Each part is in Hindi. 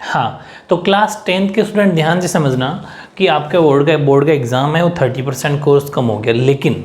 हाँ, तो क्लास 10th के स्टूडेंट ध्यान से समझना कि आपके बोर्ड का एग्ज़ाम है वो 30% कोर्स कम हो गया, लेकिन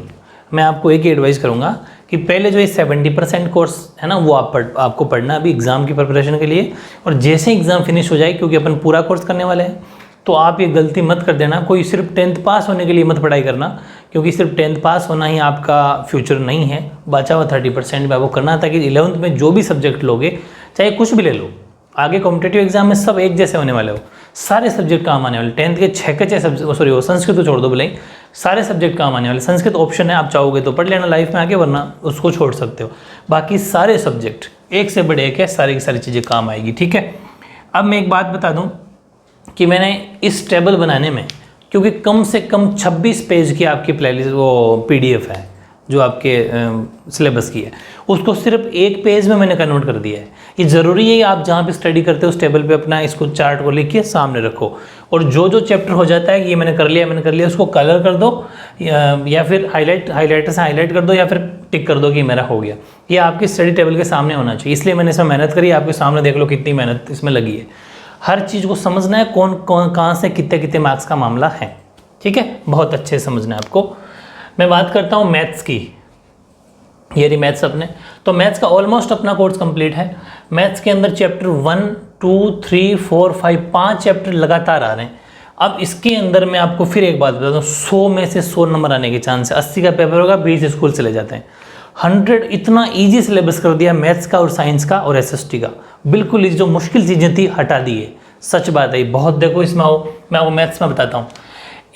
मैं आपको एक ही एडवाइस करूँगा कि पहले जो ये 70% कोर्स है ना वो आपको पढ़ना अभी एग्ज़ाम की प्रिपरेशन के लिए, और जैसे एग्ज़ाम फिनिश हो जाए, क्योंकि अपन पूरा कोर्स करने वाले हैं, तो आप ये गलती मत कर देना, कोई सिर्फ 10th पास होने के लिए मत पढ़ाई करना, क्योंकि सिर्फ 10th पास होना ही आपका फ्यूचर नहीं है। बचा हुआ 30% में आपको करना, ताकि 11th में जो भी सब्जेक्ट लोगे, चाहे कुछ भी ले लो, आगे कॉम्पिटेटिव एग्जाम में सब एक जैसे होने वाले हो, सारे सब्जेक्ट काम आने वाले। 10th के 6 के 6 सब्जेक्ट, सॉरी वो संस्कृत तो छोड़ दो भले, सारे सब्जेक्ट काम आने वाले। संस्कृत ऑप्शन है, आप चाहोगे तो पढ़ लेना लाइफ में आगे, वरना उसको छोड़ सकते हो। बाकी सारे सब्जेक्ट एक से बढ़ एक है, सारी की सारी चीज़ें काम आएगी, ठीक है। अब मैं एक बात बता दूं कि मैंने इस टेबल बनाने में, क्योंकि कम से कम 26 पेज की आपकी प्लेलिस्ट वो PDF है जो आपके सिलेबस की है, उसको सिर्फ एक पेज में मैंने कन्वर्ट कर दिया है। ये ज़रूरी है आप जहाँ पे स्टडी करते हो उस टेबल पे अपना इसको चार्ट को लिख के सामने रखो, और जो जो चैप्टर हो जाता है कि ये मैंने कर लिया उसको कलर कर दो, या फिर हाईलाइटर से हाईलाइट कर दो, या फिर टिक कर दो कि मेरा हो गया। ये आपकी स्टडी टेबल के सामने होना चाहिए, इसलिए मैंने इसमें मेहनत करी। आपके सामने देख लो कितनी मेहनत इसमें लगी है। हर चीज़ को समझना है, कौन कौन कहाँ से कितने कितने मार्क्स का मामला है, ठीक है, बहुत अच्छे से समझना है आपको। मैं बात करता हूँ मैथ्स की, ये रही मैथ्स अपने। तो मैथ्स का ऑलमोस्ट अपना कोर्स कंप्लीट है। मैथ्स के अंदर चैप्टर 1, 2, 3, 4, 5 5 चैप्टर लगातार आ रहे हैं। अब इसके अंदर मैं आपको फिर एक बात बता दूँ, 100 में से 100 नंबर आने के चांस है। 80 का पेपर होगा, 20 स्कूल चले जाते हैं। 100 इतना ईजी सिलेबस कर दिया मैथ्स का और साइंस का और SST का, बिल्कुल ईजी। जो मुश्किल चीज़ें थी हटा दी है, सच बात है। बहुत देखो इसमें आओ, मैं आपको मैथ्स में बताता हूँ।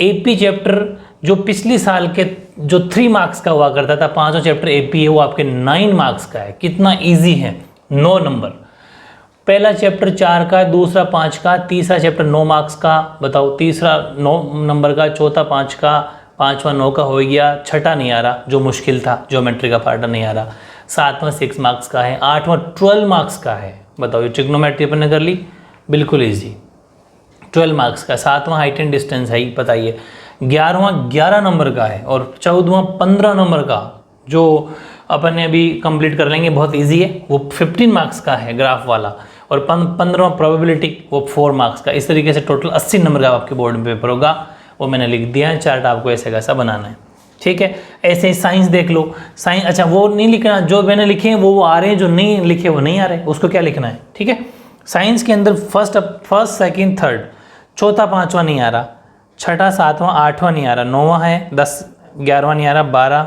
AP चैप्टर जो पिछले साल के जो 3 मार्क्स का हुआ करता था, 5 चैप्टर AP है, वो आपके 9 मार्क्स का है। कितना इजी है, 9 नंबर। पहला चैप्टर 4 का, दूसरा 5 का, तीसरा चैप्टर 9 मार्क्स का, बताओ, तीसरा 9 नंबर का, चौथा 5 का, पाँचवा 9 का हो गया, छठा नहीं आ रहा जो मुश्किल था, ज्योमेट्री का पार्ट नहीं आ रहा, सातवां 6 मार्क्स का है, आठवां 12 मार्क्स का है। बताओ, ये ट्रिग्नोमेट्री अपन ने कर ली, बिल्कुल ईजी, 12 मार्क्स का। सातवां हाइट एंड डिस्टेंस है ही, बताइए। 11वां 11 नंबर का है, और 14वां 15 नंबर का, जो अपन ने अभी कंप्लीट कर लेंगे, बहुत इजी है, वो 15 मार्क्स का है ग्राफ वाला। और 15वां प्रोबेबिलिटी, वो 4 मार्क्स का। इस तरीके से टोटल 80 नंबर का आपके बोर्ड में पेपर होगा, वो मैंने लिख दिया है। चार्ट आपको ऐसे कैसा बनाना है, ठीक है। ऐसे ही साइंस देख लो। साइंस, अच्छा वो नहीं लिखना, जो मैंने लिखे हैं वो आ रहे हैं, जो नहीं लिखे वो नहीं आ रहे, उसको क्या लिखना है, ठीक है। साइंस के अंदर फर्स्ट, सेकंड, थर्ड, चौथा 5वां नहीं आ रहा, छठा 7वां 8वां नहीं आ रहा, 9वां है, 10 11वां नहीं आ रहा, 12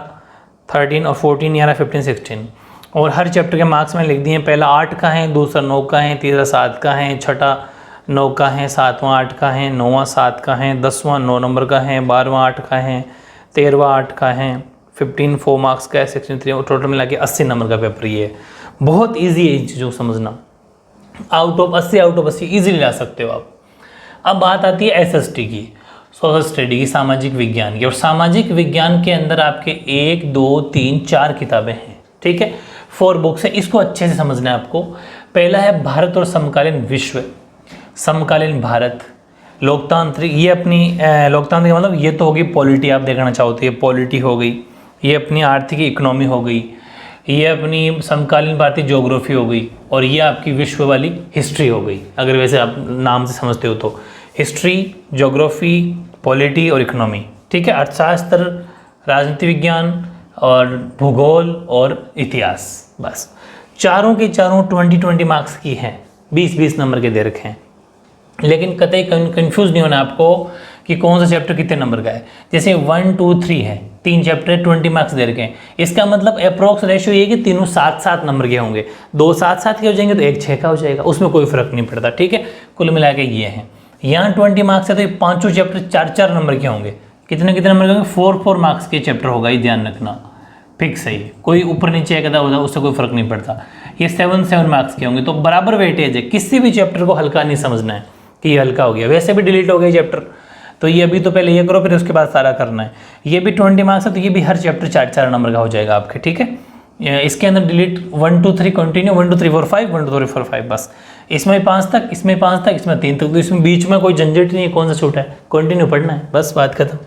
13 और 14 नहीं आ रहा, 15 16। और हर चैप्टर के मार्क्स में लिख दिए। पहला 8 का है, दूसरा 9 का है, तीसरा 7 का है, छठा 9 का है, 7वां 8 का है, 9वां 7 का है, 10वां 9 नंबर का है, 12वां 8 का है, 13वां 8 का है, 15 4 मार्क्स का है, 16 3, और टोटल मिला के 80 नंबर का पेपर ये है। बहुत ईजी है इन चीज़ों को समझना, आउट ऑफ 80 ईजिली ला सकते हो आप। अब बात आती है SST की, सोशल स्टडी की, सामाजिक विज्ञान की। और सामाजिक विज्ञान के अंदर आपके 1 2 3 4 किताबें हैं, ठीक है, 4 बुक्स है। इसको अच्छे से समझना है आपको। पहला है भारत और समकालीन विश्व, समकालीन भारत, लोकतांत्रिक, ये अपनी लोकतांत्रिक मतलब ये तो होगी पॉलिटी, आप देखना चाहो तो ये पॉलिटी हो गई, ये अपनी आर्थिक इकोनॉमी हो गई, ये अपनी समकालीन भारतीय ज्योग्राफी हो गई, और ये आपकी विश्व वाली हिस्ट्री हो गई। अगर वैसे आप नाम से समझते हो तो हिस्ट्री, ज्योग्राफी, पॉलिटी और इकोनॉमी, ठीक है। अर्थशास्त्र, राजनीति विज्ञान और भूगोल और इतिहास, बस चारों की चारों 20 मार्क्स की हैं, 20 नंबर के दे रखे हैं। लेकिन कतई कंफ्यूज नहीं होना आपको कि कौन सा चैप्टर कितने नंबर का है। जैसे 1 2 3 है, 3 चैप्टर 20 मार्क्स दे रखे हैं, इसका मतलब अप्रोक्स रेशियो ये कि तीनों 7 नंबर के होंगे। 2 7 के हो जाएंगे तो 1 6 का हो जाएगा, उसमें कोई फर्क नहीं पड़ता, ठीक है। कुल मिला के ये है। यहाँ 20 मार्क्स है तो ये पाँचों चैप्टर 4 नंबर के होंगे। कितने नंबर के होंगे? 4 मार्क्स के चैप्टर होगा, ये ध्यान रखना, फिक्स है ये, कोई ऊपर नीचे एक होगा उससे कोई फर्क नहीं पड़ता। ये 7 मार्क्स के होंगे, तो बराबर वेटेज है। किसी भी चैप्टर को हल्का नहीं समझना है कि ये हल्का हो गया, वैसे भी डिलीट हो गया चैप्टर, तो ये अभी तो पहले ये करो, फिर उसके बाद सारा करना है। ये भी 20 मार्क्स है तो ये भी हर चैप्टर 4 नंबर का हो जाएगा आपके, ठीक है। इसके अंदर डिलीट 1 2 3 कंटिन्यू, 1 2 3 4 5, 1 2 3 4 5, बस। इसमें 5 तक, इसमें 5 तक, इसमें 3 तक, तो इसमें बीच में कोई झंझट नहीं है, कौन सा छूटा है, कंटिन्यू पढ़ना है, बस बात खत्म।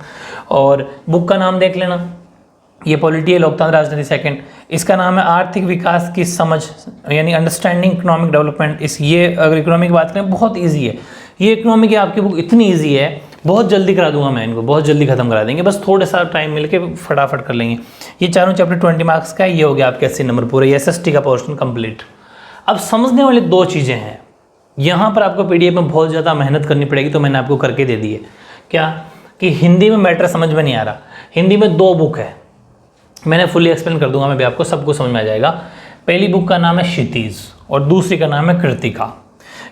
और बुक का नाम देख लेना, ये पॉलिटी है, लोकतंत्र राजनीति सेकंड। इसका नाम है आर्थिक विकास की समझ, यानी अंडरस्टैंडिंग इकोनॉमिक डेवलपमेंट। ये अगर इकोनॉमी की बात करें बहुत ईजी है ये इकोनॉमी की आपकी बुक, इतनी ईजी है, बहुत जल्दी करा दूंगा मैं इनको, बहुत जल्दी खत्म करा देंगे, बस थोड़ा सा टाइम मिलके फटाफट कर लेंगे। ये चारों चैप्टर 20 मार्क्स का है, ये हो गया आपके 80 नंबर पूरे, SST का पोर्शन कंप्लीट। अब समझने वाली दो चीज़ें हैं, यहाँ पर आपको PDF में बहुत ज़्यादा मेहनत करनी पड़ेगी, तो मैंने आपको करके दे दी है। क्या कि हिंदी में मैटर समझ में नहीं आ रहा। हिंदी में 2 बुक है, मैंने फुली एक्सप्लेन कर दूंगा मैं भी, आपको सब कुछ समझ में आ जाएगा। पहली बुक का नाम है क्षितिज और दूसरी का नाम है कृतिका।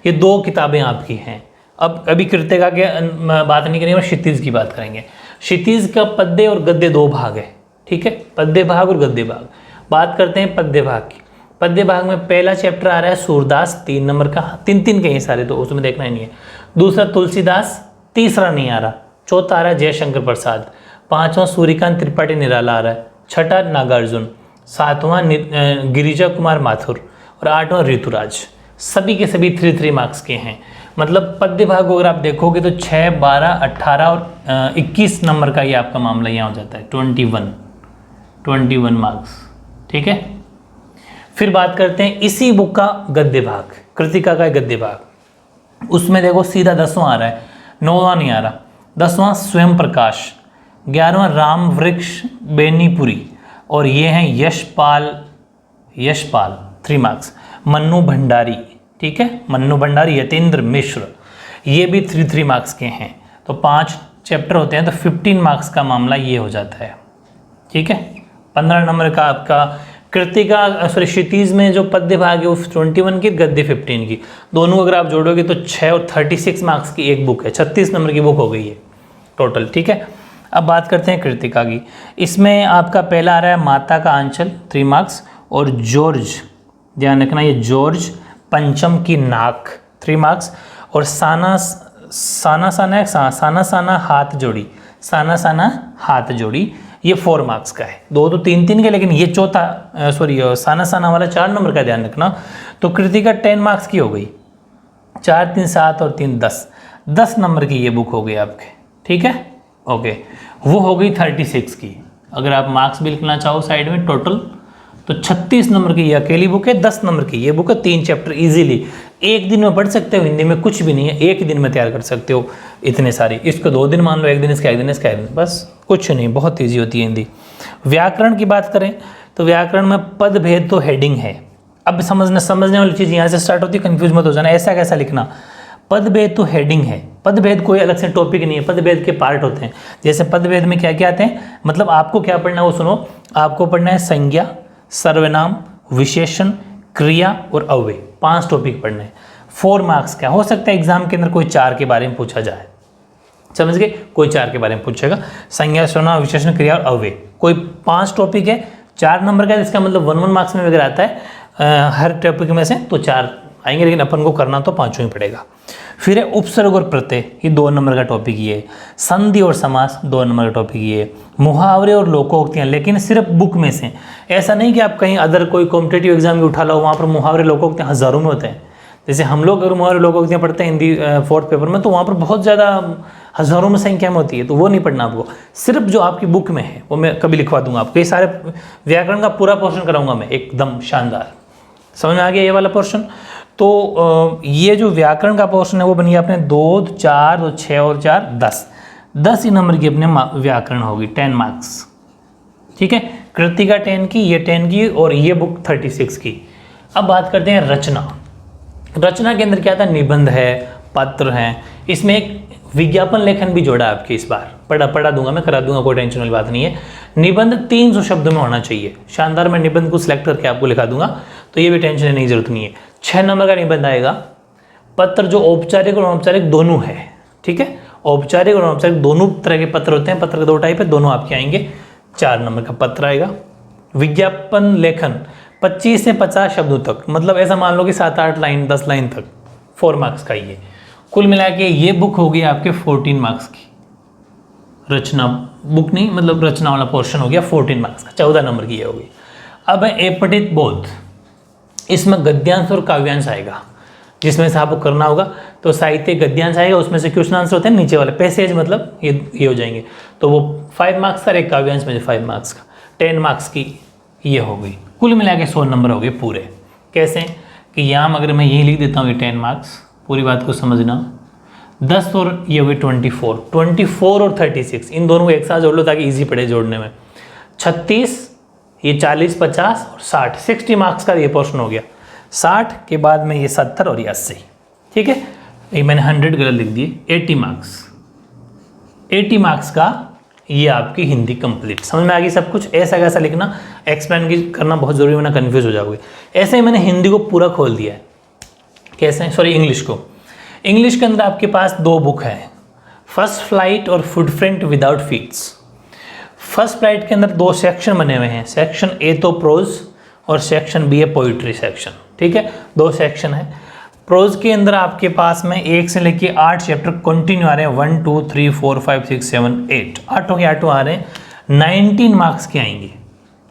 ये 2 किताबें आपकी हैं। अब अभी कृतिका के बात नहीं करेंगे, क्षितिज की बात करेंगे। क्षितिज का पद्य और गद्य 2 भाग है, ठीक है, पद्य भाग और गद्य भाग। बात करते हैं पद्य भाग की। पद्य भाग में पहला चैप्टर आ रहा है सूरदास, 3 नंबर का, 3 के ही सारे, तो उसमें देखना ही नहीं है। दूसरा तुलसीदास, तीसरा नहीं आ रहा। चौथा आ रहा है जयशंकर प्रसाद। 5वां सूर्यकांत त्रिपाठी निराला आ रहा है। 6ठा नागार्जुन। 7वां गिरिजा कुमार माथुर और 8वां ऋतुराज। सभी के सभी 3 मार्क्स के हैं। मतलब पद्य भाग को अगर आप देखोगे तो 6, 12, 18 और 21 नंबर का ये आपका मामला यहाँ हो जाता है, 21 मार्क्स, ठीक है। फिर बात करते हैं इसी बुक का गद्य भाग, कृतिका का गद्य भाग। उसमें देखो सीधा 10वां आ रहा है, 9वां नहीं आ रहा। 10वां स्वयं प्रकाश, 11वां राम वृक्ष बेनीपुरी और ये हैं यशपाल 3 मार्क्स। मन्नू भंडारी, ठीक है, मन्नू भंडारी, यतेंद्र मिश्र, ये भी 3 मार्क्स के हैं। तो 5 चैप्टर होते हैं, तो 15 मार्क्स का मामला ये हो जाता है, ठीक है। 15 नंबर का आपका कृतिका, सॉरी क्षितिज में जो पद्य भाग है वो 21 की, गद्य 15 की, दोनों अगर आप जोड़ोगे तो 6 और 36 मार्क्स की एक बुक है, 36 नंबर की बुक हो गई है टोटल, ठीक है। अब बात करते हैं कृतिका की। इसमें आपका पहला आ रहा है माता का आंचल, 3 मार्क्स, और जॉर्ज, ध्यान रखना ये जॉर्ज पंचम की नाक, 3 मार्क्स, और साना साना हाथ जोड़ी, ये 4 मार्क्स का है। 2 तो 3 के, लेकिन ये चौथा साना वाला 4 नंबर का, ध्यान रखना। तो कृतिका 10 मार्क्स की हो गई, 4, 3, 7 और 3, 10 नंबर की ये बुक हो गई आपके, ठीक है, ओके। वो हो गई 36 की। अगर आप मार्क्स भी लिखना चाहो साइड में टोटल, तो 36 नंबर की ये अकेली बुक है। 10 नंबर की ये बुक है, 3 चैप्टर इजीली एक दिन में पढ़ सकते हो। हिंदी में कुछ भी नहीं है, एक ही दिन में तैयार कर सकते हो इतने सारी। इसको 2 दिन मान लो, एक दिन इसका, एक दिन इसका, एक दिन, बस कुछ नहीं, बहुत ईजी होती है हिंदी। व्याकरण की बात करें तो व्याकरण में पद भेद तो हेडिंग है। अब समझने वाली चीज़ यहाँ से स्टार्ट होती है, कन्फ्यूज मत हो जाना, ऐसा कैसा लिखना। पद भेद तो हेडिंग है, पद भेद कोई अलग से टॉपिक नहीं है, पद भेद के पार्ट होते हैं। जैसे पद भेद में क्या क्या आते हैं, मतलब आपको क्या पढ़ना है वो सुनो। आपको पढ़ना है संज्ञा, सर्वनाम, विशेषण, क्रिया और अव्यय, 5 टॉपिक पढ़ने हैं। 4 मार्क्स का हो सकता है एग्जाम के अंदर कोई 4 के बारे में पूछा जाए, समझ गए, कोई 4 के बारे में पूछेगा। संज्ञा, सर्वनाम, विशेषण, क्रिया और अव्यय, कोई 5 टॉपिक है, 4 नंबर का, इसका मतलब 1 मार्क्स में वगैरह आता है हर टॉपिक में से, तो 4 आएंगे, लेकिन अपन को करना तो 5 ही पड़ेगा। फिर है उपसर्ग और प्रत्यय, ये 2 नंबर का टॉपिक ये है। संधि और समास 2 नंबर का टॉपिक ये है। मुहावरे और लोकोक्तियाँ, लेकिन सिर्फ बुक में से, ऐसा नहीं कि आप कहीं अदर कोई कॉम्पिटेटिव एग्जाम भी उठा लो, वहाँ पर मुहावरे लोकोक्तियाँ हज़ारों में होते हैं। जैसे हम लोग अगर मुहावरे लोकोक्तियाँ पढ़ते हैं हिंदी 4th पेपर में, तो वहाँ पर बहुत ज़्यादा हज़ारों में संख्या में होती है, तो वो नहीं पढ़ना आपको। सिर्फ जो आपकी बुक में है वो मैं कभी लिखवा दूंगा आपको। ये सारे व्याकरण का पूरा पोर्शन कराऊंगा मैं, एकदम शानदार। समझ में आ गया ये वाला पोर्शन। तो ये जो व्याकरण का पोर्शन है वो बन गया अपने 2, 4 और 6 और 4 10 ही नंबर की अपने व्याकरण होगी, 10 मार्क्स, ठीक है। कृतिका 10 की, ये 10 की, और ये बुक 36 की। अब बात करते हैं रचना। रचना के अंदर क्या था, निबंध है, पत्र हैं, इसमें एक विज्ञापन लेखन भी जोड़ा आपके इस बार, पढ़ा दूंगा मैं, करा दूंगा, कोई टेंशन वाली बात नहीं है। निबंध 300 शब्दों में होना चाहिए, शानदार। मैं निबंध को सिलेक्ट करके आपको लिखा दूंगा, तो ये भी टेंशन लेने की जरूरत नहीं है। 6 नंबर का निबंध आएगा। पत्र जो औपचारिक और अनौपचारिक दोनों है, ठीक है, औपचारिक और अनौपचारिक दोनों तरह के पत्र होते हैं, पत्र के 2 टाइप है, दोनों आपके आएंगे। 4 नंबर का पत्र आएगा। विज्ञापन लेखन 25 से 50 शब्दों तक, मतलब ऐसा मान लो कि 7-8 लाइन 10 लाइन तक, 4 मार्क्स का ये। कुल मिला के ये बुक होगी आपके 14 मार्क्स की। रचना बुक नहीं, मतलब रचना वाला पोर्शन हो गया 14 मार्क्स का, 14 नंबर की ये होगी। अब है एपठित बोध, इसमें गद्यांश और काव्यांश आएगा, जिसमें से आपको करना होगा। तो साहित्य गद्यांश आएगा, उसमें से क्वेश्चन आंसर होते हैं नीचे वाले पैसेज, मतलब ये हो जाएंगे। तो वो 5 मार्क्स का, एक काव्यांश में 5 मार्क्स का। 10 मार्क्स की ये हो गई, कुल मिला के 100 नंबर हो गए पूरे। कैसे कि यहाँ अगर मैं यही लिख देता हूँ ये 10 मार्क्स, पूरी बात को समझना, 10 और ये हो गई 24 और 36, इन दोनों को एक साथ जोड़ लो ताकि इजी पड़े जोड़ने में। 36, ये 40, 50 और 60, 60 मार्क्स का ये पोर्शन हो गया। 60 के बाद में ये 70 और ये 80, ठीक है। ये मैंने 100 गलत लिख दिए, 80 मार्क्स, 80 मार्क्स का ये आपकी हिंदी कंप्लीट। समझ में आ गई सब कुछ। ऐसा कैसा लिखना, एक्सप्लेन करना बहुत जरूरी, वरना कंफ्यूज हो जाओगे। ऐसे ही मैंने हिंदी को पूरा खोल दिया है। कैसे, सॉरी इंग्लिश को। इंग्लिश के अंदर आपके पास 2 बुक है, फर्स्ट फ्लाइट और footprint without feets. First flight के अंदर 2 सेक्शन बने हुए हैं, सेक्शन ए तो प्रोज और सेक्शन बी है पोइट्री सेक्शन, ठीक है। 2 सेक्शन है। प्रोज के अंदर आपके पास में 1 से लेके 8 चैप्टर कंटिन्यू आ रहे हैं, 1 2 3 4 5 6 7 8, 8 के 8 आ रहे हैं, 19 मार्क्स के आएंगे।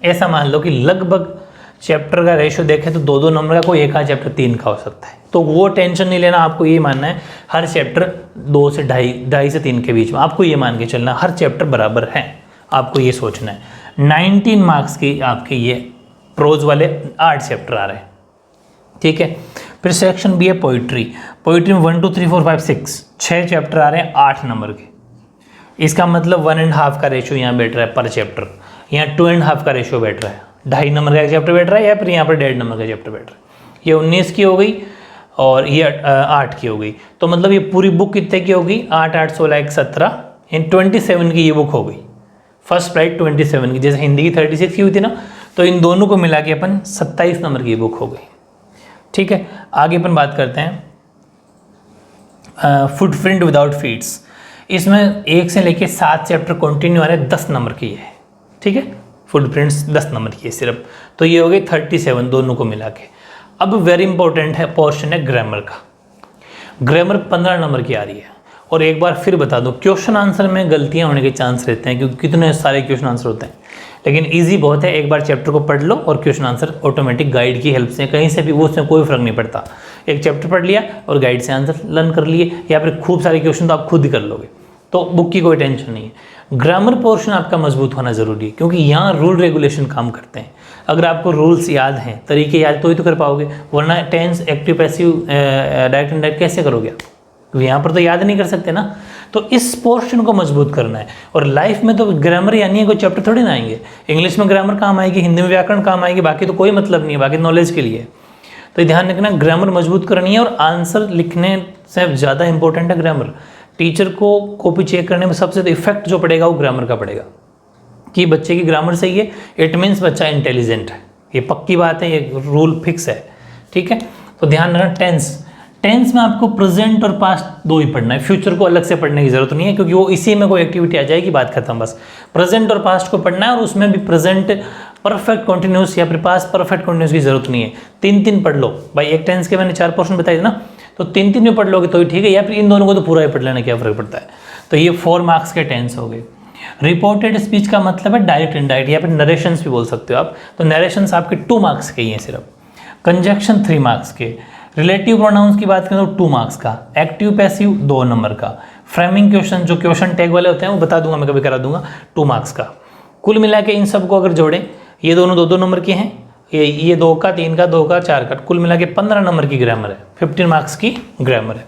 ऐसा मान लो कि लगभग चैप्टर का रेशियो देखें तो 2-2 नंबर का, कोई एक आध चैप्टर 3 का हो सकता है। तो वो टेंशन नहीं लेना, आपको ये मानना है हर चैप्टर 2 से 2.5 से 3 के बीच में, आपको ये मान के चलना हर चैप्टर बराबर है, आपको ये सोचना है। 19 मार्क्स की आपके ये प्रोज वाले 8 चैप्टर आ रहे हैं, ठीक है। फिर सेक्शन बी है पोइट्री। पोइट्री में 1 2 3 4 5 6 चैप्टर आ रहे हैं 8 नंबर के। इसका मतलब 1.5 का रेशियो यहाँ बैठ रहा है पर चैप्टर, यहाँ 2.5 का रेशियो बैठ रहा है, 2.5 नंबर का चैप्टर बैठ रहा है, या फिर यहाँ पर 1.5 नंबर का चैप्टर बैठ रहा है। ये 19 की हो गई और ये 8 की हो गई। तो मतलब ये पूरी बुक कितने की होगी, 8 8 16 1 17, इन 27 की ये बुक हो गई। फर्स्ट फ्लाइट 27 की, जैसे हिंदी की 36 की हुई थी ना, तो इन दोनों को मिला के अपन 27 नंबर की बुक हो गई, ठीक है। आगे अपन बात करते हैं फुटप्रिंट विदाउट फीट्स। इसमें 1 से लेके 7 चैप्टर कंटिन्यू आ रहे हैं, 10 नंबर की है, ठीक है। फुटप्रिंट्स 10 नंबर की है सिर्फ, तो ये हो गई 37 दोनों को मिला के। अब वेरी इंपॉर्टेंट है पोर्शन है ग्रामर का। ग्रामर 15 नंबर की आ रही है, और एक बार फिर बता दूं क्वेश्चन आंसर में गलतियां होने के चांस रहते हैं, क्योंकि कितने सारे क्वेश्चन आंसर होते हैं, लेकिन इजी बहुत है। एक बार चैप्टर को पढ़ लो और क्वेश्चन आंसर ऑटोमेटिक गाइड की हेल्प से कहीं से भी, वो उसमें कोई फर्क नहीं पड़ता। एक चैप्टर पढ़ लिया और गाइड से आंसर लर्न कर लिए, या फिर खूब सारे क्वेश्चन तो आप खुद ही कर लोगे, तो बुक की कोई टेंशन नहीं है। ग्रामर पोर्शन आपका मजबूत होना जरूरी है, क्योंकि यहाँ रूल रेगुलेशन काम करते हैं। अगर आपको रूल्स याद हैं, तरीके याद, तो ही तो कर पाओगे, वरना tense, active, passive, direct indirect कैसे करोगे आप, क्योंकि यहाँ पर तो याद नहीं कर सकते ना। तो इस पोर्शन को मजबूत करना है। और लाइफ में तो ग्रामर यानी है कोई चैप्टर थोड़ी ना आएंगे, इंग्लिश में ग्रामर काम आएगी, हिंदी में व्याकरण काम आएगी, बाकी तो कोई मतलब नहीं है, बाकी नॉलेज के लिए। तो ध्यान रखना, ग्रामर मजबूत करनी है, और आंसर लिखने से ज़्यादा इंपॉर्टेंट है ग्रामर। टीचर को कॉपी चेक करने में सबसे ज़्यादा इफेक्ट जो पड़ेगा वो ग्रामर का पड़ेगा, कि बच्चे की ग्रामर सही है, इट मीन्स बच्चा इंटेलिजेंट है। ये पक्की बात है, ये रूल फिक्स है, ठीक है। तो ध्यान रखना, टेंस में आपको प्रेजेंट और पास्ट 2 ही पढ़ना है, फ्यूचर को अलग से पढ़ने की जरूरत नहीं है, क्योंकि वो इसी में कोई एक्टिविटी आ जाएगी, बात खत्म। बस प्रेजेंट और पास्ट को पढ़ना है, और उसमें भी प्रेजेंट परफेक्ट कंटिन्यूस या फिर पास्ट परफेक्ट कंटिन्यूस की जरूरत नहीं है। 3-3 पढ़ लो भाई, एक टेंस के मैंने 4 पोर्शन बताए थे ना, तो 3-3 में पढ़ लोगे तो ही ठीक है, या फिर इन दोनों को तो पूरा ही पढ़ लेना, क्या फर्क पड़ता है। तो ये 4 मार्क्स के टेंस हो गए। रिपोर्टेड स्पीच का मतलब है डायरेक्ट इनडायरेक्ट, या फिर नरेशंस भी बोल सकते हो आप। तो नरेशंस आपके 2 मार्क्स के ही हैं सिर्फ। कंजक्शन 3 मार्क्स के। रिलेटिव प्रोनाउंस की बात करें तो 2 मार्क्स का। एक्टिव पैसिव 2 नंबर का। फ्रेमिंग क्वेश्चन जो क्वेश्चन टैग वाले होते हैं वो बता दूंगा, मैं कभी करा दूंगा, 2 मार्क्स का। कुल मिला के इन सबको अगर जोड़ें, ये दोनों 2-2 नंबर के हैं, ये 2 का, 3 का, 2 का, 4 का, कुल मिला के 15 नंबर की ग्रामर है, 15 मार्क्स की ग्रामर है।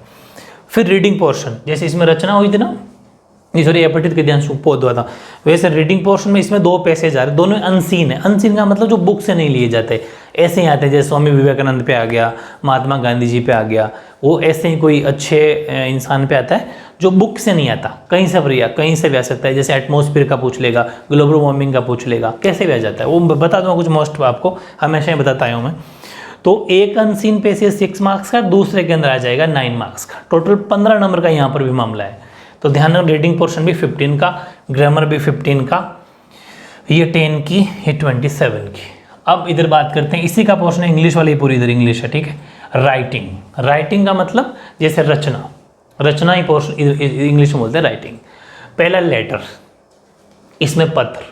फिर रीडिंग पोर्शन, जैसे इसमें रचना हुई थी ना, सॉरी अपठित गद्यांश पोध हुआ था, वैसे रीडिंग पोर्शन में इसमें 2 पैसेज आ रहे हैं, दोनों अनसीन है। अनसीन का मतलब जो बुक से नहीं लिए जाते, ऐसे ही आते हैं, जैसे स्वामी विवेकानंद पे आ गया, महात्मा गांधी जी पे आ गया, वो ऐसे ही कोई अच्छे इंसान पे आता है जो बुक से नहीं आता, कहीं से भी कहीं से भी आ सकता है। जैसे एटमॉस्फेयर का पूछ लेगा, ग्लोबल वार्मिंग का पूछ लेगा, कैसे भी आ जाता है, वो बता दूंगा कुछ मोस्ट आपको, हमेशा ही बताता आया हूँ मैं। तो एक अनसीन पैसेज 6 मार्क्स का, दूसरे के अंदर आ जाएगा 9 मार्क्स का, टोटल 15 नंबर का यहाँ पर भी मामला है। तो ध्यान रखना, रीडिंग पोर्शन भी 15 का, ग्रामर भी 15 का, ये 10 की, ये 27 की। अब इधर बात करते हैं, इसी का पोर्शन है इंग्लिश वाली, पूरी इधर इंग्लिश है, ठीक है। राइटिंग, राइटिंग का मतलब जैसे रचना, रचना ही पोर्शन इंग्लिश में बोलते हैं राइटिंग। पहला लेटर, इसमें पत्र,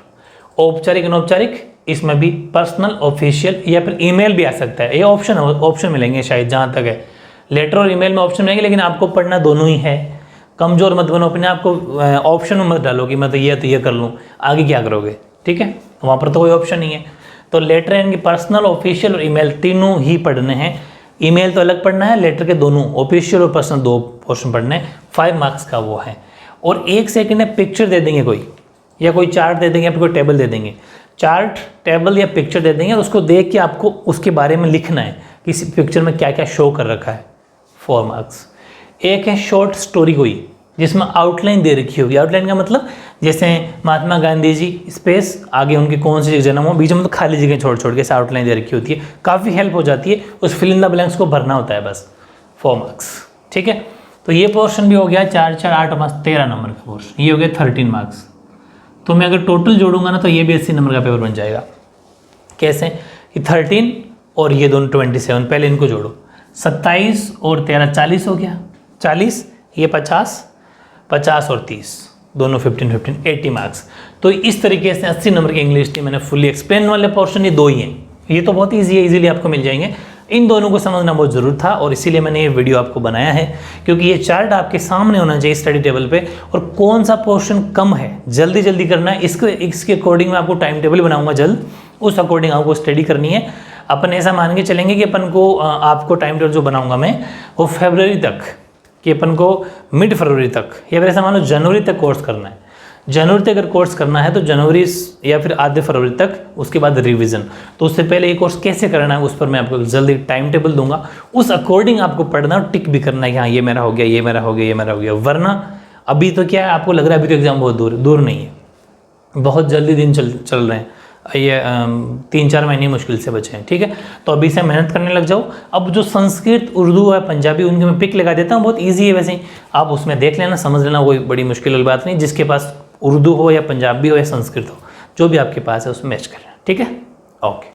औपचारिक अनौपचारिक, इसमें भी पर्सनल, ऑफिशियल, या फिर ईमेल भी आ सकता है। ये ऑप्शन मिलेंगे शायद, जहाँ तक है लेटर और ईमेल में ऑप्शन मिलेंगे, लेकिन आपको पढ़ना दोनों ही है। कमजोर मत बनो अपने आप को, ऑप्शन में मत डालो कि मैं तो ये कर लूँ, आगे क्या करोगे, ठीक है। वहाँ पर तो कोई ऑप्शन नहीं है। तो लेटर यानी कि पर्सनल, ऑफिशियल और ईमेल तीनों ही पढ़ने हैं। ईमेल तो अलग पढ़ना है, लेटर के दोनों ऑफिशियल और पर्सनल 2 पोर्शन पढ़ने हैं। 5 मार्क्स का वो है। और 1 सेकंड में पिक्चर दे देंगे कोई, या कोई चार्ट दे देंगे या फिर कोई टेबल दे देंगे, चार्ट टेबल या पिक्चर दे देंगे और उसको देख के आपको उसके बारे में लिखना है कि इस पिक्चर में क्या क्या शो कर रखा है। 4 मार्क्स। एक है शॉर्ट स्टोरी कोई, जिसमें आउटलाइन दे रखी होगी। आउटलाइन का मतलब जैसे महात्मा गांधी जी स्पेस आगे उनके कौन सी जन्म हो, बीच में तो खाली जगह छोड़ छोड़ के ऐसे आउटलाइन दे रखी होती है, काफ़ी हेल्प हो जाती है। उस फिल इन द ब्लैंक्स को भरना होता है बस। 4 मार्क्स, ठीक है। तो ये पोर्शन भी हो गया 4 4 8 5 13 नंबर का पोर्शन, ये हो गया 13 मार्क्स। तो मैं अगर टोटल जोड़ूंगा ना तो ये भी 80 नंबर का पेपर बन जाएगा। कैसे कि 13 और ये दोनों 27, पहले इनको जोड़ो। 27 और 13 40 हो गया, 40, ये 50, 50 और 30 दोनों 15 15 80 मार्क्स। तो इस तरीके से 80 नंबर की इंग्लिश थी। मैंने फुली एक्सप्लेन वाले पोर्शन ये 2 ही हैं, ये तो बहुत ईजी है, इजीली आपको मिल जाएंगे। इन दोनों को समझना बहुत ज़रूर था और इसीलिए मैंने ये वीडियो आपको बनाया है, क्योंकि ये चार्ट आपके सामने होना चाहिए स्टडी टेबल पे, और कौन सा पोर्शन कम है जल्दी जल्दी करना है। इसके अकॉर्डिंग मैं आपको टाइम टेबल बनाऊंगा जल्द, उस अकॉर्डिंग आपको स्टडी करनी है। अपन ऐसा मान के चलेंगे कि अपन को आपको टाइम टेबल जो बनाऊंगा मैं वो फरवरी तक, कि अपन को मिड फरवरी तक या फिर ऐसा मान लो जनवरी तक कोर्स करना है। जनवरी तक अगर कोर्स करना है तो जनवरी या फिर आधे फरवरी तक, उसके बाद रिवीजन। तो उससे पहले ये कोर्स कैसे करना है उस पर मैं आपको जल्दी टाइम टेबल दूंगा, उस अकॉर्डिंग आपको पढ़ना और टिक भी करना है कि हाँ ये मेरा हो गया, ये मेरा हो गया, ये मेरा हो गया। वरना अभी तो क्या है, आपको लग रहा है अभी तो एग्जाम बहुत दूर नहीं है, बहुत जल्दी दिन चल रहे हैं, ये 3-4 महीने मुश्किल से बचे हैं, ठीक है। तो अभी से मेहनत करने लग जाओ। अब जो संस्कृत, उर्दू है, पंजाबी, उनके मैं पिक लगा देता हूँ, बहुत इजी है वैसे ही, आप उसमें देख लेना, समझ लेना, कोई बड़ी मुश्किल वाली बात नहीं। जिसके पास उर्दू हो या पंजाबी हो या संस्कृत हो, जो भी आपके पास है उसमें मैच कर लेना, ठीक है। ओके।